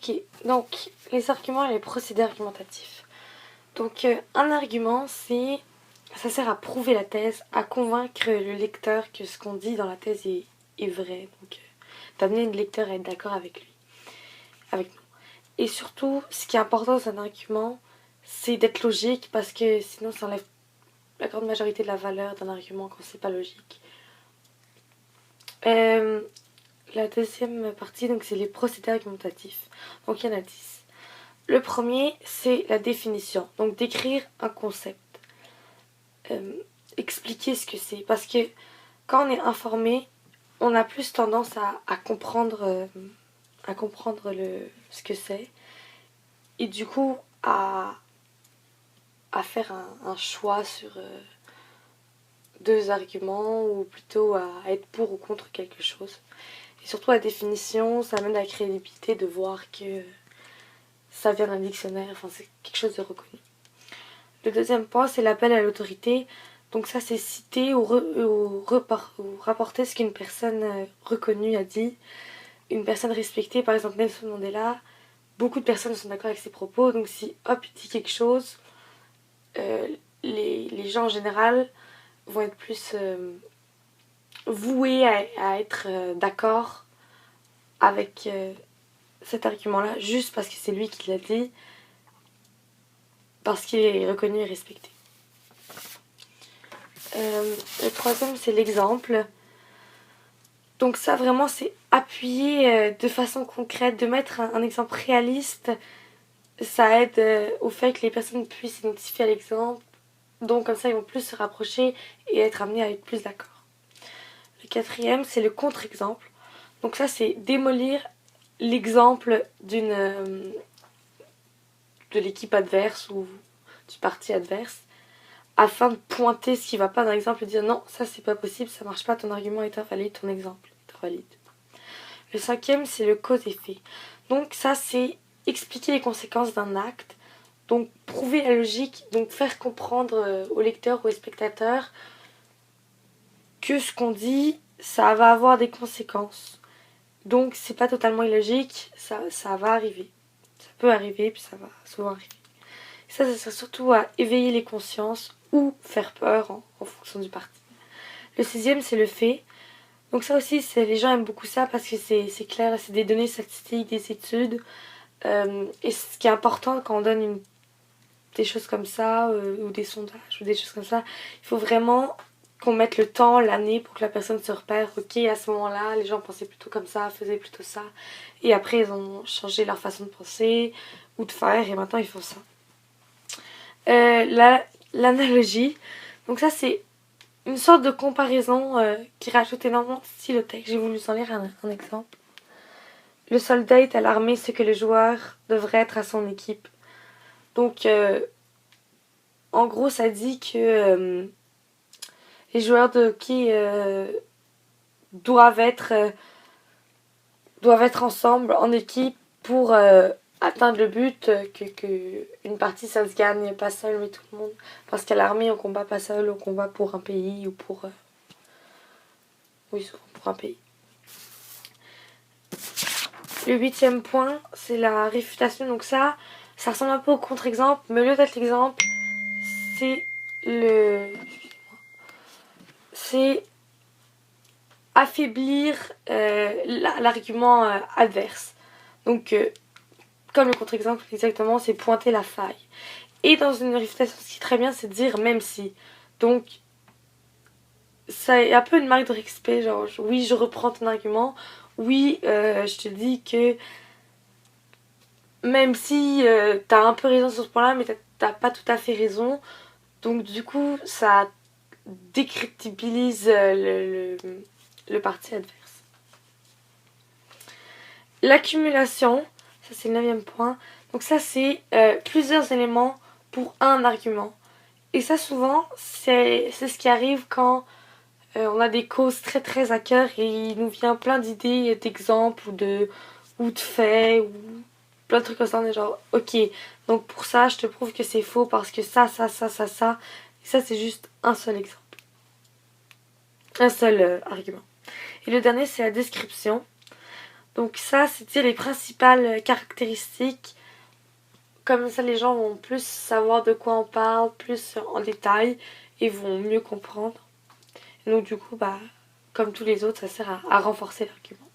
Ok, donc les arguments et les procédés argumentatifs. Donc un argument, ça sert à prouver la thèse, à convaincre le lecteur que ce qu'on dit dans la thèse est vrai. Donc d'amener le lecteur à être d'accord avec lui, avec nous. Et surtout, ce qui est important dans un argument, c'est d'être logique parce que sinon ça enlève la grande majorité de la valeur d'un argument quand c'est pas logique. La deuxième partie, donc, c'est les procédés argumentatifs. Donc il y en a 10. Le premier, c'est la définition. Donc décrire un concept. Expliquer ce que c'est. Parce que quand on est informé, on a plus tendance à comprendre, ce que c'est. Et du coup, à faire un choix sur deux arguments ou plutôt à être pour ou contre quelque chose. Et surtout la définition, ça amène la crédibilité de voir que ça vient d'un dictionnaire, enfin c'est quelque chose de reconnu. Le deuxième point, c'est l'appel à l'autorité. Donc ça, c'est citer ou rapporter ce qu'une personne reconnue a dit. Une personne respectée, par exemple Nelson Mandela, beaucoup de personnes sont d'accord avec ses propos. Donc si hop, il dit quelque chose, les gens en général vont être plus voués à être d'accord avec cet argument-là, juste parce que c'est lui qui l'a dit, parce qu'il est reconnu et respecté. Le troisième, c'est l'exemple. Donc ça, vraiment, c'est appuyer de façon concrète, de mettre un exemple réaliste. Ça aide au fait que les personnes puissent s'identifier à l'exemple. Donc comme ça, ils vont plus se rapprocher et être amenés à être plus d'accord. Le quatrième, c'est le contre-exemple. Donc ça, c'est démolir l'exemple de l'équipe adverse ou du parti adverse afin de pointer ce qui va pas dans l'exemple et dire non, ça c'est pas possible, ça marche pas, ton argument est invalide, ton exemple est invalide. Le cinquième, c'est le cause-effet. Donc ça, c'est expliquer les conséquences d'un acte, donc prouver la logique, donc faire comprendre au lecteur ou au spectateur que ce qu'on dit, ça va avoir des conséquences. Donc c'est pas totalement illogique, ça va arriver. Ça peut arriver, puis ça va souvent arriver. Ça sert surtout à éveiller les consciences ou faire peur en fonction du parti. Le sixième, c'est le fait. Donc ça aussi, les gens aiment beaucoup ça parce que c'est clair, c'est des données statistiques, des études. Et ce qui est important quand on donne des choses comme ça, ou des sondages, ou des choses comme ça, il faut vraiment qu'on mette le temps, l'année, pour que la personne se repère. Ok, à ce moment-là, les gens pensaient plutôt comme ça, faisaient plutôt ça. Et après, ils ont changé leur façon de penser ou de faire, et maintenant, ils font ça. L'analogie, donc ça, c'est une sorte de comparaison qui rajoute énormément de style au texte. J'ai voulu vous en lire un exemple. Le soldat est à l'armée ce que le joueur devrait être à son équipe. Donc, en gros, ça dit que les joueurs de hockey doivent être ensemble, en équipe, pour atteindre le but, que une partie, ça se gagne pas seul, mais tout le monde. Parce qu'à l'armée, on combat pas seul, on combat pour un pays ou pour... oui, souvent pour un pays. Le huitième point, c'est la réfutation. Donc ça ressemble un peu au contre-exemple, mais au lieu d'être l'exemple, c'est affaiblir l'argument adverse. Donc, comme le contre-exemple exactement, c'est pointer la faille. Et dans une réfutation, ce qui est très bien, c'est de dire même si. Donc, ça est un peu une marque de respect, genre oui, je reprends ton argument, oui, je te dis que même si t'as un peu raison sur ce point-là, mais t'as pas tout à fait raison. Donc du coup, ça décrédibilise le parti adverse. L'accumulation, ça c'est le 9e point. Donc ça c'est plusieurs éléments pour un argument. Et ça souvent, c'est ce qui arrive quand on a des causes très très à cœur et il nous vient plein d'idées, d'exemples ou de faits ou plein de trucs comme ça. On est genre, ok, donc pour ça, je te prouve que c'est faux parce que ça. Et ça, c'est juste un seul exemple. Un seul argument. Et le dernier, c'est la description. Donc ça, c'était les principales caractéristiques. Comme ça, les gens vont plus savoir de quoi on parle, plus en détail, et vont mieux comprendre. Et donc du coup, comme tous les autres, ça sert à renforcer l'argument.